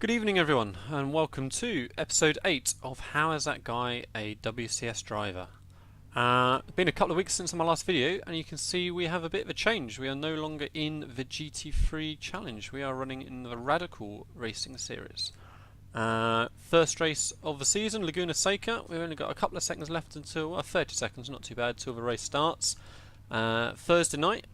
Good evening everyone and welcome to episode 8 of How Is That Guy a WCS Driver? It's been a couple of weeks since my last video and you can see we have a bit of a change. We are no longer in the GT3 challenge, we are running in the Radical Racing series. First race of the season, Laguna Seca. We've only got a couple of seconds left until, 30 seconds, not too bad, till the race starts. Thursday night.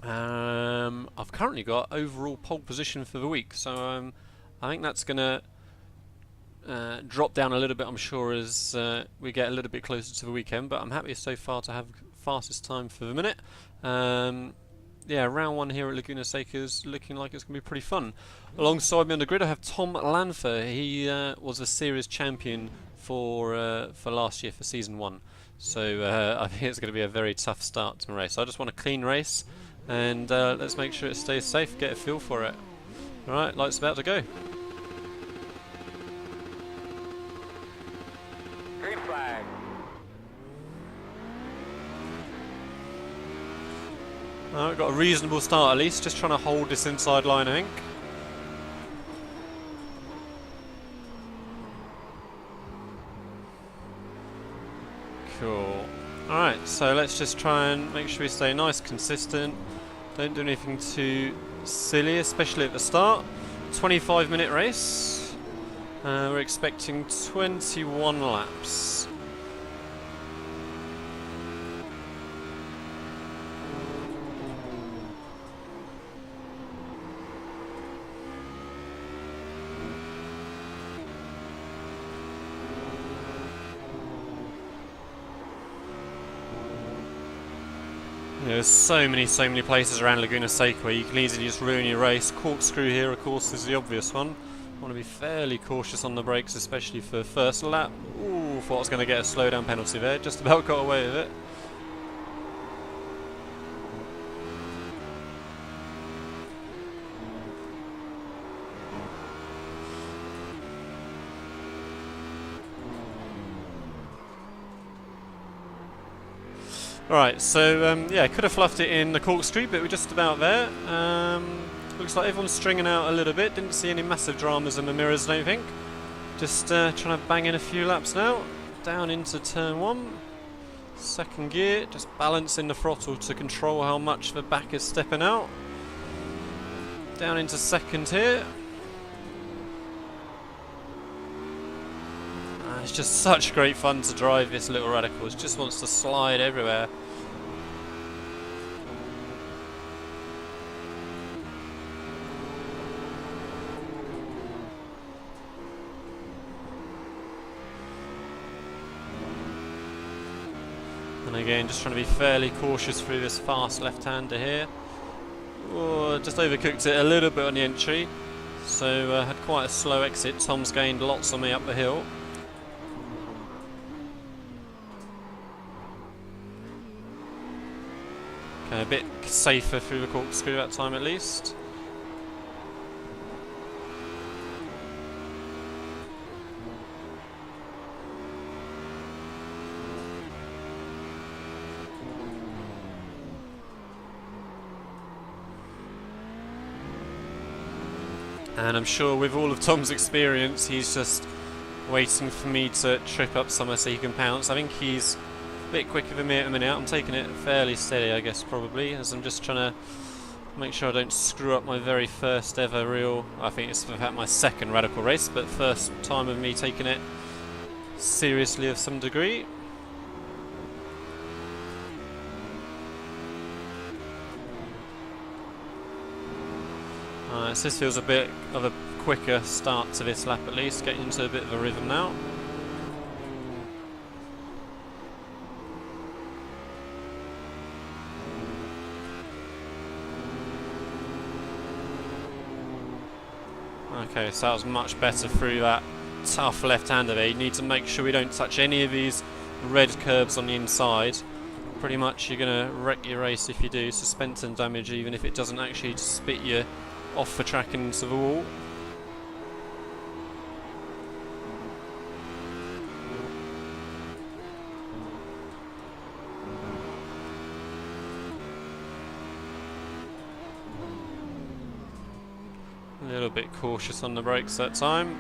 I've currently got overall pole position for the week, so I think that's going to drop down a little bit, I'm sure, as we get a little bit closer to the weekend, but I'm happy so far to have fastest time for the minute. Yeah, round one here at Laguna Seca is looking like it's going to be pretty fun. Alongside me on the grid I have Tom Lanfer. He was a series champion for last year, for season 1. So I think it's going to be a very tough start to the race. I just want a clean race, and let's make sure it stays safe, get a feel for it. Alright, lights about to go. Green flag. We've got a reasonable start at least, just trying to hold this inside line, I think. Cool. Alright, so let's just try and make sure we stay nice, consistent. Don't do anything too silly, especially at the start. 25-minute race. We're expecting 21 laps. There's so many places around Laguna Seca where you can easily just ruin your race. Corkscrew here, of course, is the obvious one. I want to be fairly cautious on the brakes, especially for first lap. Ooh, thought I was going to get a slowdown penalty there. Just about got away with it. Alright, so yeah, could have fluffed it in the corkscrew, but we're just about there. Looks like everyone's stringing out a little bit. Didn't see any massive dramas in the mirrors, I don't think. Just trying to bang in a few laps now. Down into turn 1. Second gear, just balancing the throttle to control how much the back is stepping out. Down into second here. It's just such great fun to drive this little Radical. It just wants to slide everywhere. And again, just trying to be fairly cautious through this fast left-hander here. Oh, just overcooked it a little bit on the entry, so had quite a slow exit. Tom's gained lots on me up the hill. Okay, a bit safer through the corkscrew that time at least. And I'm sure with all of Tom's experience, he's just waiting for me to trip up somewhere so he can pounce. I think he's a bit quicker than me at the minute. I'm taking it fairly steady, I guess, probably, as I'm just trying to make sure I don't screw up my very first ever real, I think it's in fact my second Radical race, but first time of me taking it seriously of some degree. So this feels a bit of a quicker start to this lap at least, getting into a bit of a rhythm now. Okay, so that was much better through that tough left-hander there. You need to make sure we don't touch any of these red curbs on the inside. Pretty much you're going to wreck your race if you do. Suspension damage, even if it doesn't actually spit you off the track and into the wall. A little bit cautious on the brakes that time.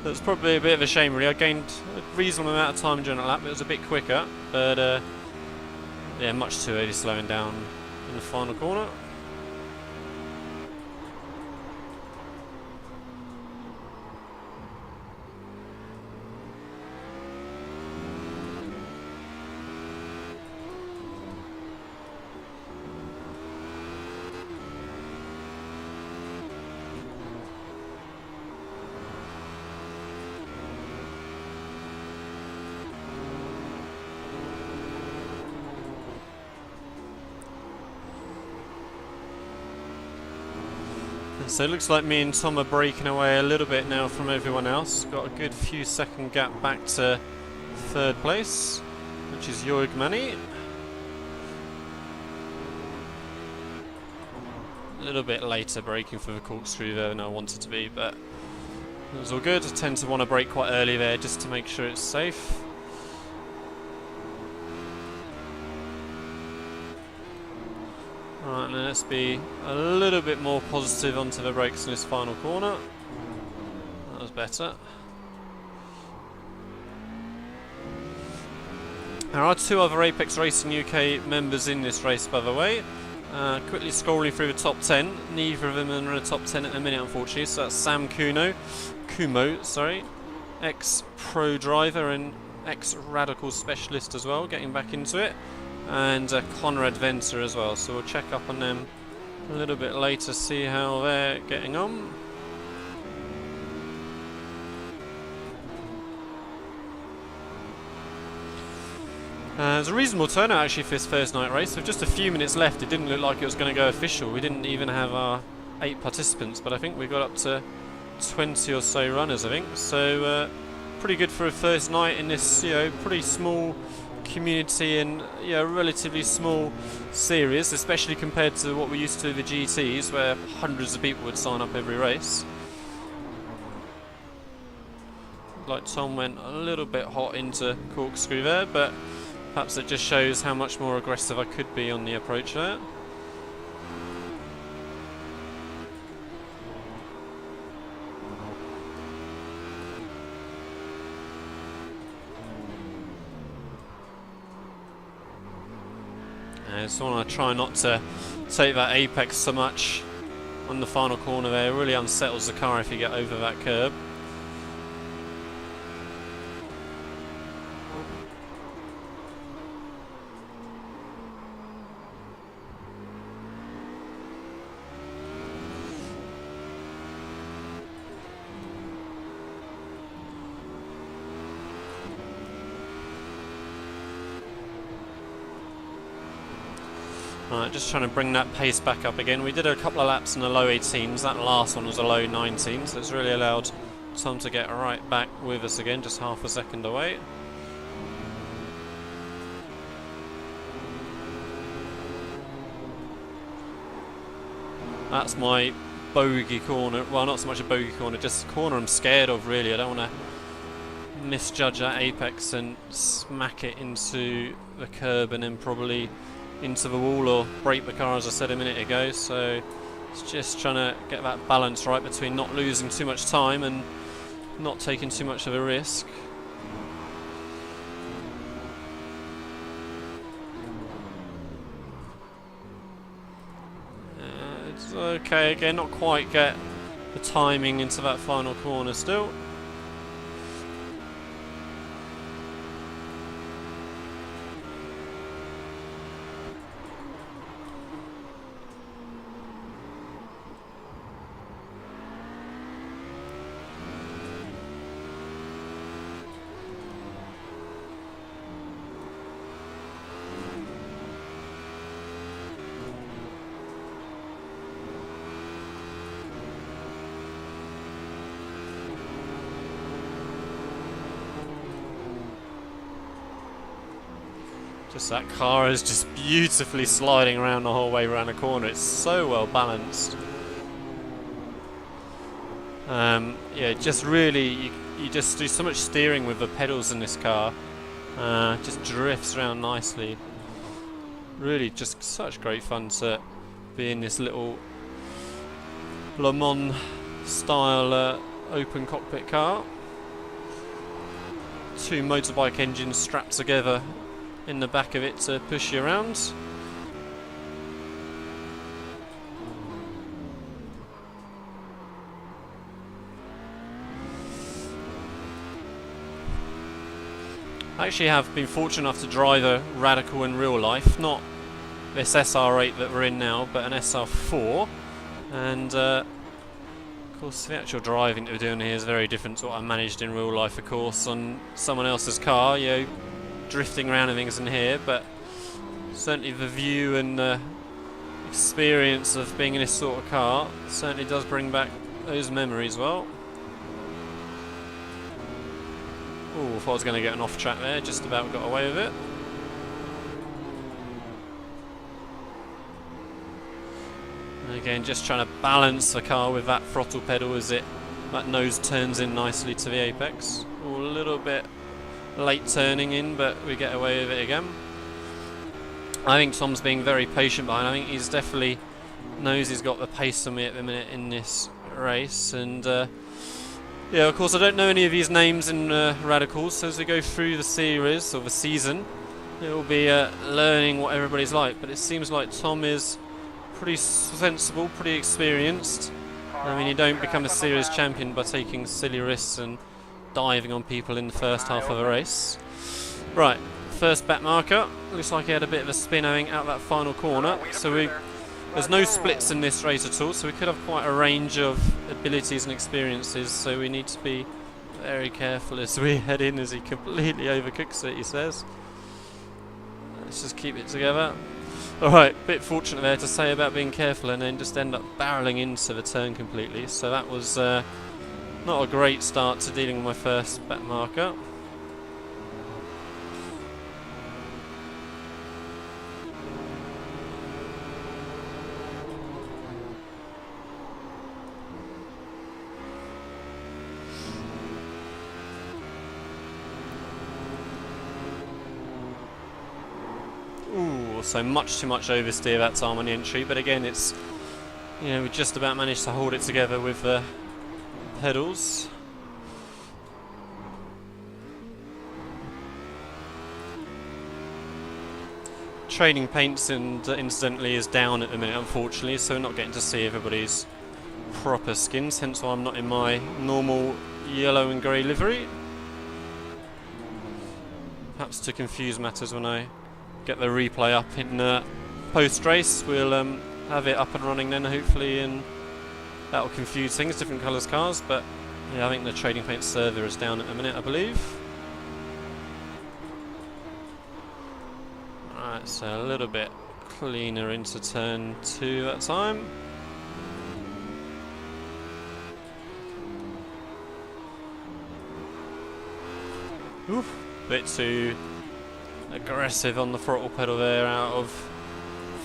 That's probably a bit of a shame really. I gained a reasonable amount of time during that lap. It was a bit quicker, but yeah, much too early slowing down in the final corner. So it looks like me and Tom are breaking away a little bit now from everyone else. Got a good few second gap back to third place, which is Jorg Manny. A little bit later braking for the corkscrew there than I wanted to be, but it was all good. I tend to want to brake quite early there just to make sure it's safe. Right, now let's be a little bit more positive onto the brakes in this final corner. That was better. There are two other Apex Racing UK members in this race, by the way. Quickly scrolling through the top 10. Neither of them are in the top 10 at the minute, unfortunately. So that's Sam Kumo, ex-pro driver and ex-Radical specialist as well, getting back into it. And Conrad Venter as well, so we'll check up on them a little bit later, see how they're getting on. There's a reasonable turnout actually for this first night race. With just a few minutes left, it didn't look like it was going to go official. We didn't even have our 8 participants, but I think we got up to 20 or so runners, I think. So pretty good for a first night in this, pretty small community and relatively small series, especially compared to what we're used to with the GTs, where hundreds of people would sign up every race. Like Tom went a little bit hot into corkscrew there, but perhaps it just shows how much more aggressive I could be on the approach there. So I want to try not to take that apex so much on the final corner there. It really unsettles the car if you get over that curb. Right, just trying to bring that pace back up again. We did a couple of laps in the low 18s. That last one was a low 19, so it's really allowed Tom to get right back with us again, just half a second away. That's my bogey corner. Well, not so much a bogey corner, just a corner I'm scared of, really. I don't want to misjudge that apex and smack it into the curb and then probably into the wall or break the car, as I said a minute ago. So it's just trying to get that balance right between not losing too much time and not taking too much of a risk. It's okay again, not quite get the timing into that final corner still. Just that car is just beautifully sliding around the whole way around the corner. It's so well balanced. Yeah, just really, you just do so much steering with the pedals in this car. Just drifts around nicely. Really just such great fun to be in this little Le Mans style open cockpit car. Two motorbike engines strapped together in the back of it to push you around. I actually have been fortunate enough to drive a Radical in real life, not this SR8 that we're in now, but an SR4, and of course the actual driving that we're doing here is very different to what I managed in real life, of course, on someone else's car, you know, drifting around and things in here, but certainly the view and experience of being in this sort of car certainly does bring back those memories well. Ooh, if I was going to get an off track there, just about got away with it. And again, just trying to balance the car with that throttle pedal as that nose turns in nicely to the apex. Ooh, a little bit late turning in, but we get away with it again. I think Tom's being very patient behind. I think he's definitely knows he's got the pace on me at the minute in this race, and yeah, of course I don't know any of these names in Radicals, so as we go through the series or the season, it will be learning what everybody's like. But it seems like Tom is pretty sensible, pretty experienced. I mean, you don't become a series champion by taking silly risks and diving on people in the first half of a race. Right, first back marker. Looks like he had a bit of a spin owing out that final corner. So there's no splits in this race at all, so we could have quite a range of abilities and experiences, so we need to be very careful as we head in, as he completely overcooks it, he says. Let's just keep it together. Alright, bit fortunate there to say about being careful and then just end up barrelling into the turn completely, so that was not a great start to dealing with my first back marker. Ooh, so much too much oversteer that time on the entry, but again it's, you know, we just about managed to hold it together with the pedals. Trading paints incidentally is down at the minute, unfortunately, so we're not getting to see everybody's proper skins, hence why I'm not in my normal yellow and grey livery. Perhaps to confuse matters when I get the replay up in post-race, we'll have it up and running then hopefully, and that'll confuse things, different colours cars, but yeah, I think the trading paint server is down at the minute, I believe. Alright, so a little bit cleaner into turn 2 that time. Oof, bit too aggressive on the throttle pedal there out of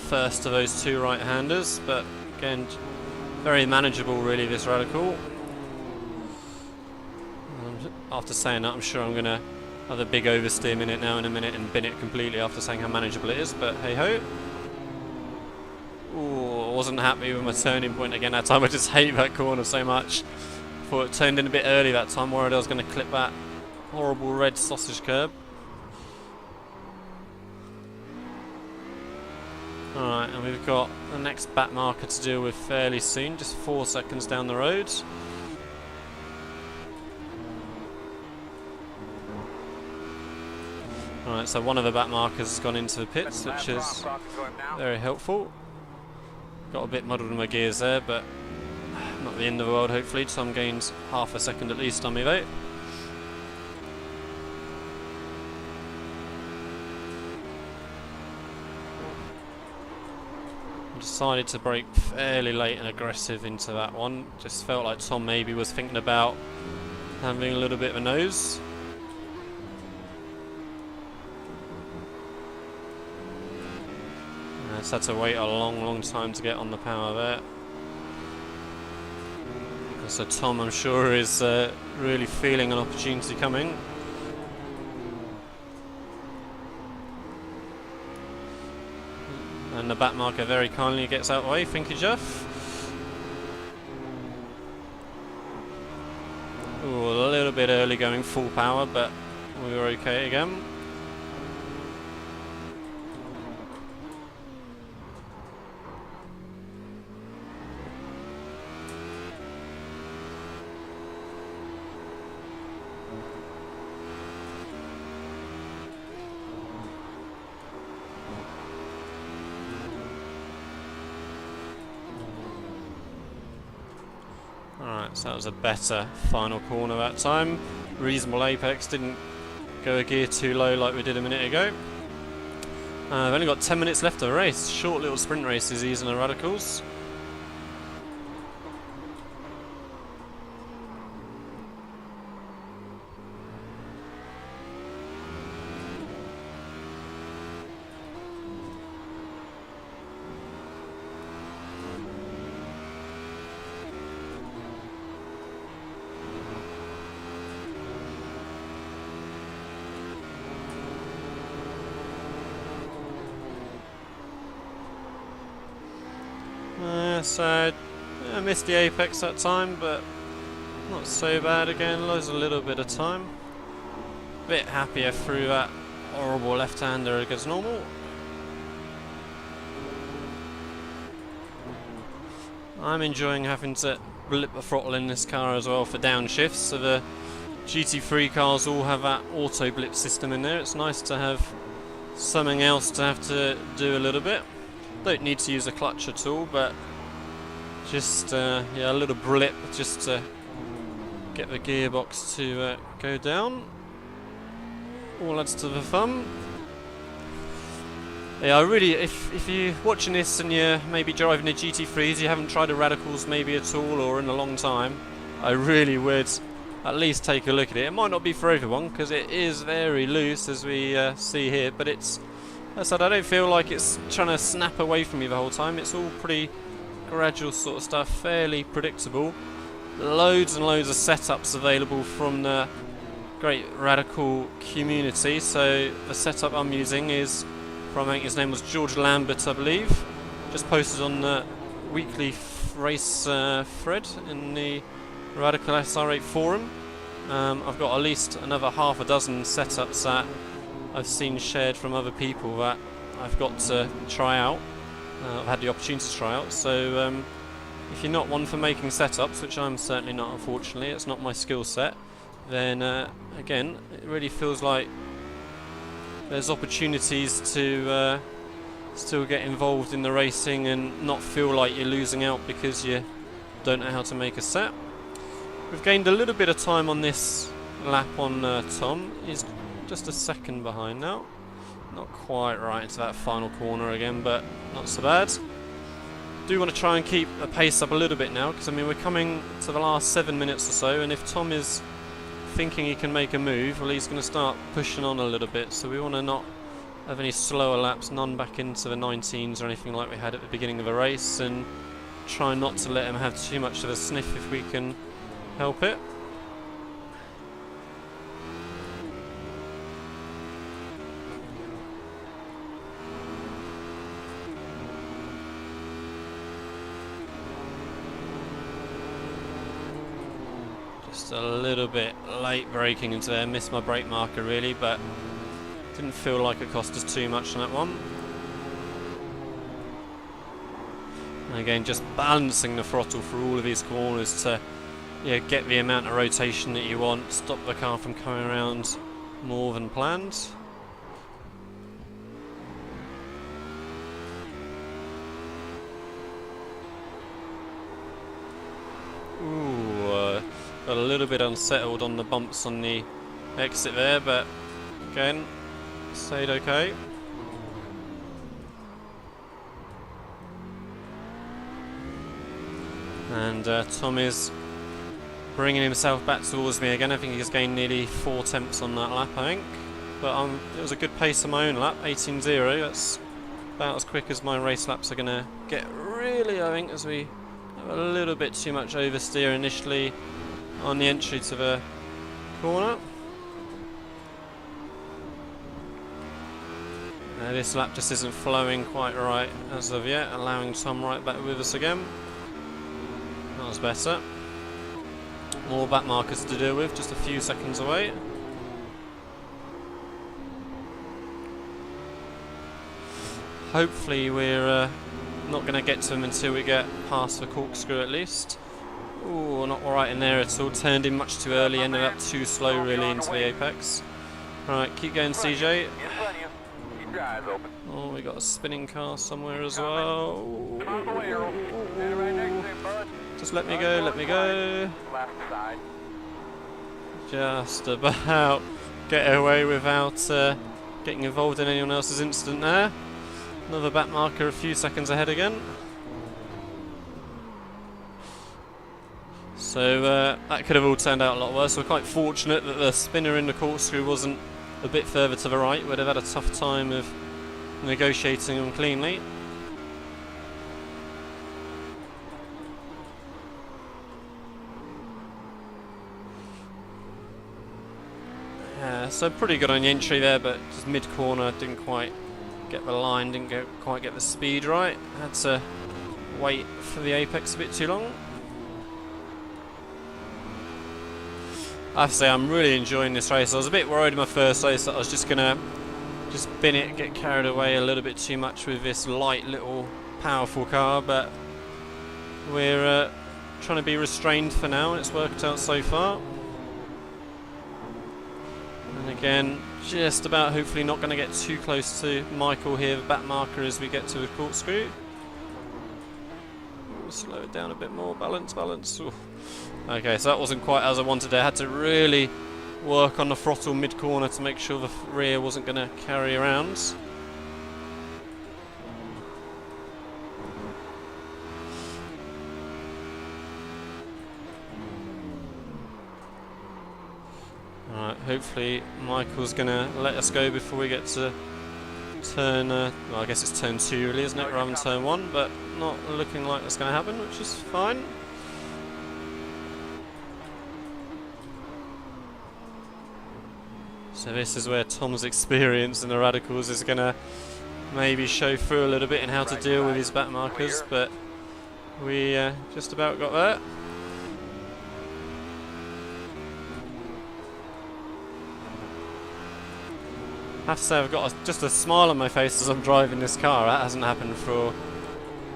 first of those two right-handers, but again very manageable really, this Radical. After saying that, I'm sure I'm going to have a big oversteer minute now in a minute and bin it completely after saying how manageable it is, but hey ho. Ooh, I wasn't happy with my turning point again that time. I just hate that corner so much. Thought it turned in a bit early that time, worried I was going to clip that horrible red sausage curb. Alright, and we've got the next back marker to deal with fairly soon, just 4 seconds down the road. Alright, so one of the back markers has gone into the pits, which is very helpful. Got a bit muddled in my gears there, but not the end of the world hopefully. Tom gains half a second at least on me though. Decided to brake fairly late and aggressive into that one. Just felt like Tom maybe was thinking about having a little bit of a nose. I just had to wait a long time to get on the power there. So Tom, I'm sure, is really feeling an opportunity coming. And the back marker very kindly gets out of the way, thank you Jeff. little bit early going full power, but we were okay again. Alright, so that was a better final corner that time. Reasonable apex, didn't go a gear too low like we did a minute ago. We've only got 10 minutes left of the race. Short little sprint races, these in the Radicals. So I missed the apex that time, but not so bad again. Lose a little bit of time. Bit happier through that horrible left-hander as normal. I'm enjoying having to blip the throttle in this car as well for downshifts. So the GT3 cars all have that auto blip system in there. It's nice to have something else to have to do a little bit. Don't need to use a clutch at all, but just yeah, a little blip just to get the gearbox to go down. All adds to the fun. Yeah, I really, if you're watching this and you're maybe driving a GT3s, you haven't tried a Radicals maybe at all or in a long time, I really would at least take a look at it. It might not be for everyone because it is very loose as we see here, but it's, as I said, I don't feel like it's trying to snap away from you the whole time. It's all pretty gradual sort of stuff, fairly predictable. Loads and loads of setups available from the great Radical community. So the setup I'm using is from, I think his name was George Lambert, I believe. Just posted on the weekly race thread in the Radical SR8 forum. I've got at least another half a dozen setups that I've seen shared from other people that I've got to try out. I've had the opportunity to try out, so if you're not one for making setups, which I'm certainly not, unfortunately, it's not my skill set, then again, it really feels like there's opportunities to still get involved in the racing and not feel like you're losing out because you don't know how to make a set. We've gained a little bit of time on this lap on Tom. He's just a second behind now. Not quite right into that final corner again, but not so bad. Do want to try and keep the pace up a little bit now, because I mean we're coming to the last 7 minutes or so, and if Tom is thinking he can make a move, well, he's going to start pushing on a little bit. So we want to not have any slower laps, none back into the 19s or anything like we had at the beginning of the race, and try not to let him have too much of a sniff if we can help it. Just a little bit late braking into there, missed my brake marker really, but didn't feel like it cost us too much on that one. And again, just balancing the throttle through all of these corners to get the amount of rotation that you want, stop the car from coming around more than planned. Ooh, got a little bit unsettled on the bumps on the exit there, but again, stayed okay. And Tom is bringing himself back towards me again. I think he's gained nearly 4 tenths on that lap, I think. But it was a good pace on my own lap, 18.0. That's about as quick as my race laps are going to get, really, I think, as we have a little bit too much oversteer initially on the entry to the corner. This lap just isn't flowing quite right as of yet, allowing Tom right back with us again. That was better. More back markers to deal with, just a few seconds away. Hopefully we're not going to get to them until we get past the corkscrew at least. Ooh, not right in there at all. Turned in much too early, ended up too slow really into the apex. Right, keep going CJ. Oh, we got a spinning car somewhere as well. Just let me go, let me go. Just about get away without getting involved in anyone else's incident there. Another back marker a few seconds ahead again. So that could have all turned out a lot worse. We're quite fortunate that the spinner in the corkscrew wasn't a bit further to the right. We'd have had a tough time of negotiating them cleanly. So pretty good on the entry there, but just mid-corner didn't quite get the line, didn't quite get the speed right. Had to wait for the apex a bit too long. I have to say I'm really enjoying this race. I was a bit worried in my first race that I was just gonna bin it, get carried away a little bit too much with this light little powerful car, but we're trying to be restrained for now and it's worked out so far. And again, just about hopefully not going to get too close to Michael here, the back marker, as we get to the corkscrew. Slow it down a bit more, balance, balance. Ooh. Okay, so that wasn't quite as I wanted. I had to really work on the throttle mid-corner to make sure the rear wasn't going to carry around. Alright, hopefully Michael's going to let us go before we get to turn, well I guess it's turn 2 really, isn't it, rather than turn 1, but not looking like that's going to happen, which is fine. So this is where Tom's experience in the Radicals is going to maybe show through a little bit in how to deal with his back markers, but we just about got there. I have to say I've got just a smile on my face as I'm driving this car. That hasn't happened for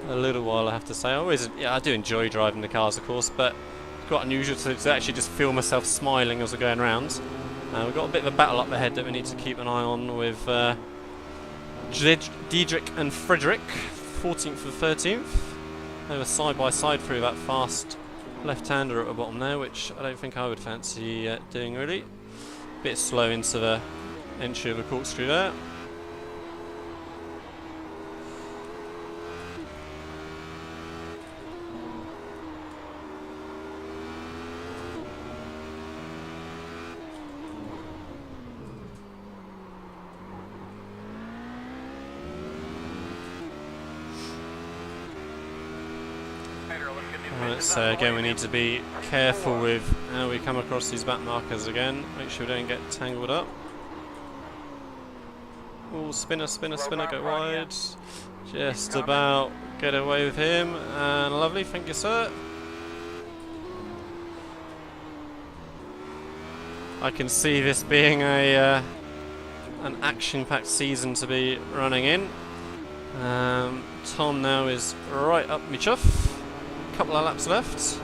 a little while, I have to say. I do enjoy driving the cars, of course, but it's quite unusual to actually just feel myself smiling as we're going around. We've got a bit of a battle up ahead that we need to keep an eye on with Diedrich and Frederick, 14th and 13th. They were side by side through that fast left-hander at the bottom there, which I don't think I would fancy doing really. Bit slow into the entry of the corkscrew there. Right, so again we need to be careful with how we come across these back markers again. Make sure we don't get tangled up. Oh, spinner, spinner, spinner, go wide. Just about get away with him. And lovely, thank you, sir. I can see this being a an action-packed season to be running in. Tom now is right up me chuff. Couple of laps left.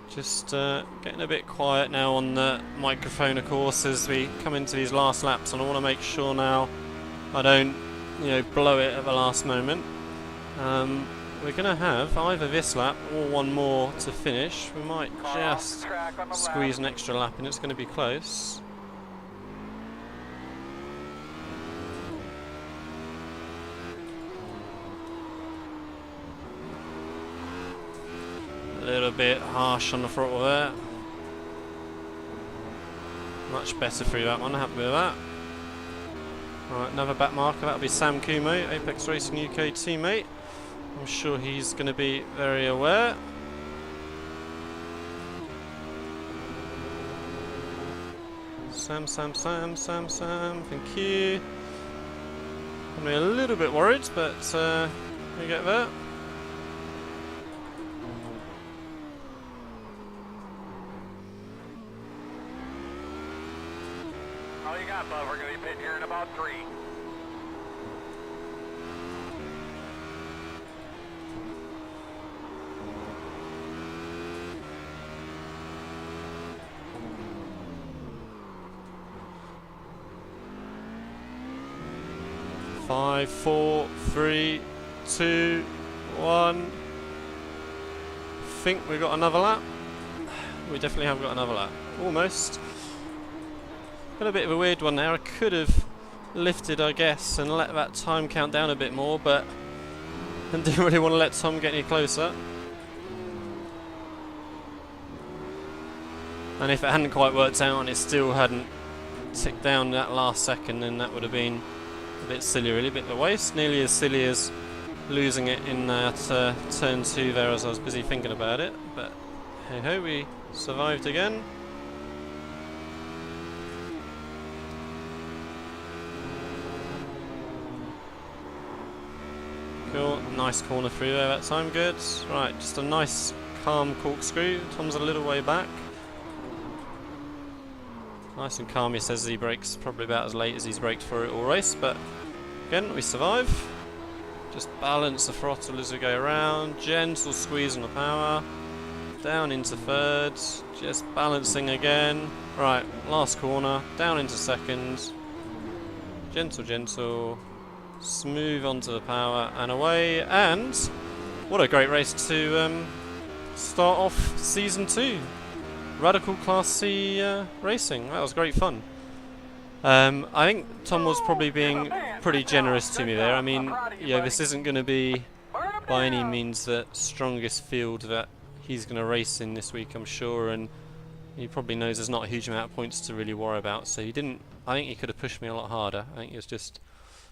Just getting a bit quiet now on the microphone, of course, as we come into these last laps, and I want to make sure now I don't, blow it at the last moment. We're going to have either this lap or one more to finish. We might just squeeze an extra lap, and it's going to be close. little bit harsh on the throttle there. Much better through that one, happy with that. Alright, another back marker, that'll be Sam Kumo, Apex Racing UK teammate. I'm sure he's going to be very aware. Sam, thank you. I'm a little bit worried, but we get there. All you got, bud. We're going to be pitting here in about 3. Five, 4, 3, 2, 1. Think we got another lap. We definitely have got another lap. Almost. Got a bit of a weird one there. I could have lifted, I guess, and let that time count down a bit more, but I didn't really want to let Tom get any closer. And if it hadn't quite worked out and it still hadn't ticked down that last second, then that would have been a bit silly, really, a bit of a waste. Nearly as silly as losing it in that turn 2 there as I was busy thinking about it. But hey ho, we survived again. Cool, nice corner through there that time, good. Right, just a nice calm corkscrew. Tom's a little way back. Nice and calm, he says he brakes probably about as late as he's braked for it all race, but again, we survive. Just balance the throttle as we go around, gentle squeeze on the power, down into third, just balancing again. Right, last corner, down into second, gentle, smooth onto the power and away, and what a great race to start off season 2. Radical Class C racing. That was great fun. I think Tom was probably being pretty generous to me there. I mean, yeah, this isn't going to be by any means the strongest field that he's going to race in this week, I'm sure, and he probably knows there's not a huge amount of points to really worry about, so he didn't. I think he could have pushed me a lot harder. I think he was just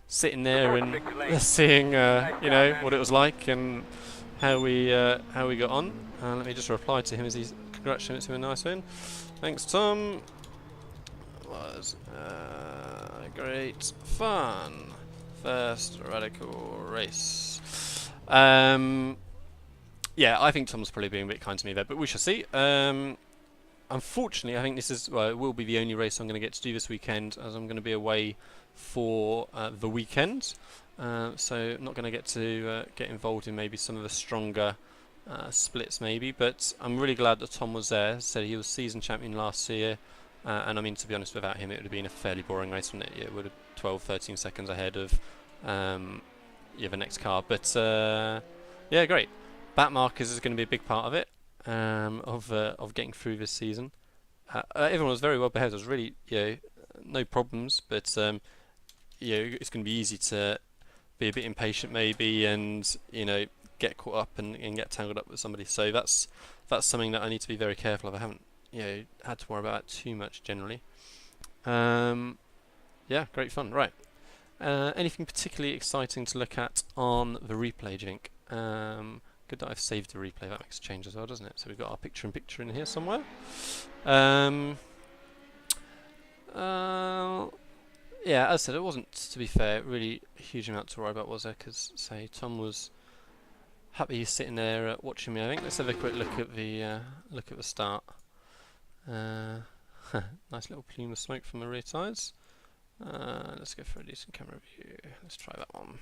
sitting there and seeing, you know, what it was like and how we got on. Let me just reply to him as he's congratulating him a nice win. Thanks, Tom. Was great fun. First Radical race. Yeah, I think Tom's probably being a bit kind to me there, but we shall see. Unfortunately, I think this is, well, it will be the only race I'm going to get to do this weekend, as I'm going to be away for the weekend. So I'm not going to get to get involved in maybe some of the stronger splits maybe, but I'm really glad that Tom was there. Said he was season champion last year, and I mean, to be honest, without him it would have been a fairly boring race, wouldn't it? It would have 12-13 seconds ahead of the next car, but yeah, great. Back markers is going to be a big part of it, of getting through this season. Everyone was very well behaved. There was really, no problems, but it's going to be easy to be a bit impatient maybe, and get caught up and get tangled up with somebody. So that's something that I need to be very careful of. I haven't had to worry about it too much generally. Yeah, great fun. Right. Anything particularly exciting to look at on the replay, do you think? Good that I've saved the replay. That makes a change as well, doesn't it? So we've got our picture-in-picture in here somewhere. Yeah, as I said, it wasn't, to be fair, really a huge amount to worry about, was there? Because, say, Tom was happy he's sitting there watching me. I think let's have a quick look at the start. Nice little plume of smoke from the rear tyres. Let's go for a decent camera view. Let's try that one.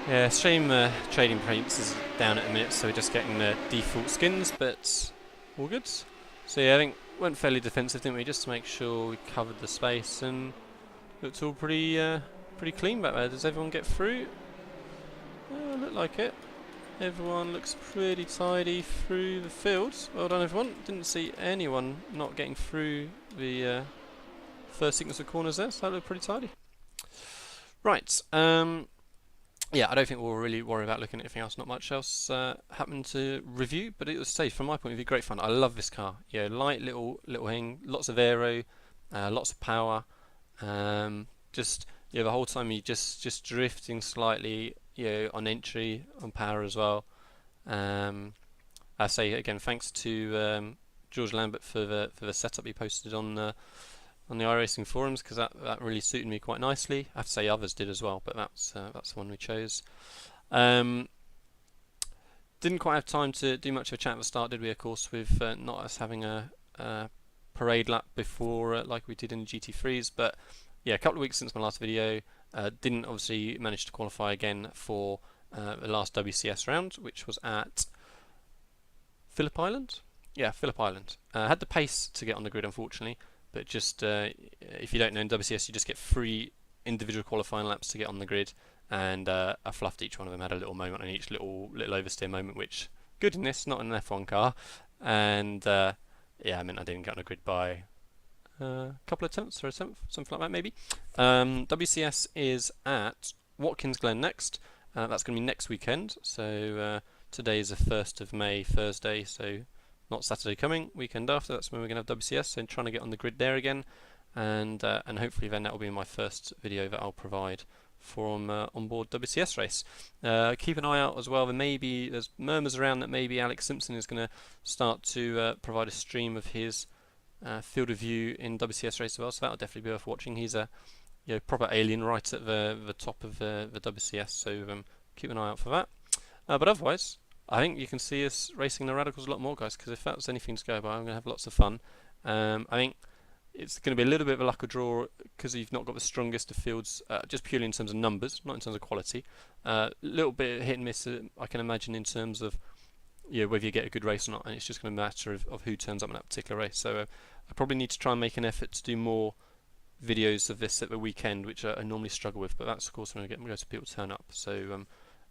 Yeah, shame trading paints is down at the minute, so we're just getting the default skins, but all good. So yeah, I think went fairly defensive, didn't we? Just to make sure we covered the space and looked all pretty clean back there. Does everyone get through? Look like it. Everyone looks pretty tidy through the fields. Well done, everyone. Didn't see anyone not getting through the first sequence of corners there, so that looked pretty tidy. Right. yeah, I don't think we'll really worry about looking at anything else. Not much else happened to review, but it was safe from my point of view. Great fun. I love this car. Yeah, light little thing, lots of aero, lots of power. Just the whole time you just drifting slightly. On entry, on power as well. I say again, thanks to George Lambert for the setup he posted on the iRacing forums, because that really suited me quite nicely. I have to say others did as well, but that's the one we chose. Didn't quite have time to do much of a chat at the start, did we? Of course, with not us having a parade lap before like we did in the GT3s, but yeah, a couple of weeks since my last video. Didn't obviously manage to qualify again for the last WCS round, which was at Phillip Island. Yeah, Phillip Island. Had the pace to get on the grid, unfortunately, but just if you don't know, in WCS you just get 3 individual qualifying laps to get on the grid, and I fluffed each one of them. Had a little moment on each, little oversteer moment, which goodness, not an F1 car, and yeah, I mean I didn't get on the grid by a couple of tenths or a tenth, something like that maybe. WCS is at Watkins Glen next. That's going to be next weekend. So today is the 1st of May, Thursday. So not Saturday coming, weekend after. That's when we're going to have WCS. So I'm trying to get on the grid there again, and hopefully then that will be my first video that I'll provide from onboard WCS race. Keep an eye out as well. There's murmurs around that maybe Alex Simpson is going to start to provide a stream of his field of view in WCS race as well, so that'll definitely be worth watching. He's a proper alien right at the top of the WCS, so keep an eye out for that. But otherwise, I think you can see us racing the Radicals a lot more, guys, because if that's anything to go by, I'm going to have lots of fun. I think it's going to be a little bit of a luck of draw because you've not got the strongest of fields, just purely in terms of numbers, not in terms of quality. A little bit hit and miss, I can imagine, in terms of whether you get a good race or not, and it's just going to matter of who turns up in that particular race. So I probably need to try and make an effort to do more videos of this at the weekend, which I normally struggle with, but that's of course when I get most people turn up. So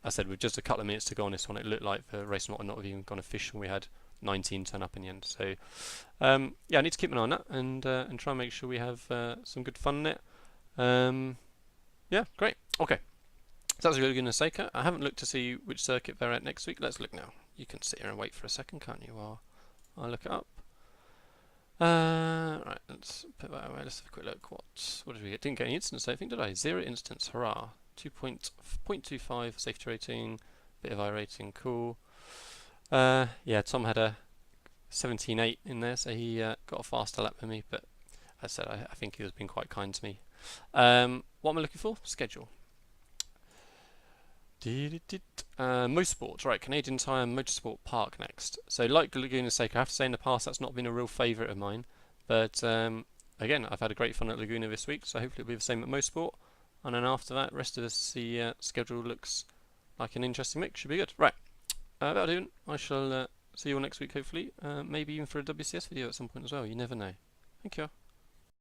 I said with just a couple of minutes to go on this one, it looked like the race might not have even gone official. We had 19 turn up in the end. So yeah, I need to keep an eye on that and try and make sure we have some good fun in it. Yeah, great. Okay, so that's Laguna Seca. I haven't looked to see which circuit they're at next week. Let's look now. You can sit here and wait for a second, can't you, while I look it up. Right, let's put that away. Let's have a quick look. What did we get? Didn't get any incidents, I think, did I? 0 incidents, hurrah. 2.25 safety rating, bit of iRacing, cool. Yeah, Tom had a 17.8 in there, so he got a faster lap than me, but as I said, I think he has been quite kind to me. What am I looking for? Schedule. Motorsport, right, Canadian Tire Motorsport Park next. So like Laguna Seca, I have to say in the past that's not been a real favourite of mine, but again, I've had a great fun at Laguna this week, so hopefully it'll be the same at Motorsport, and then after that, rest of the schedule looks like an interesting mix, should be good. Right, that'll do. I shall see you all next week hopefully, maybe even for a WCS video at some point as well, you never know. Thank you.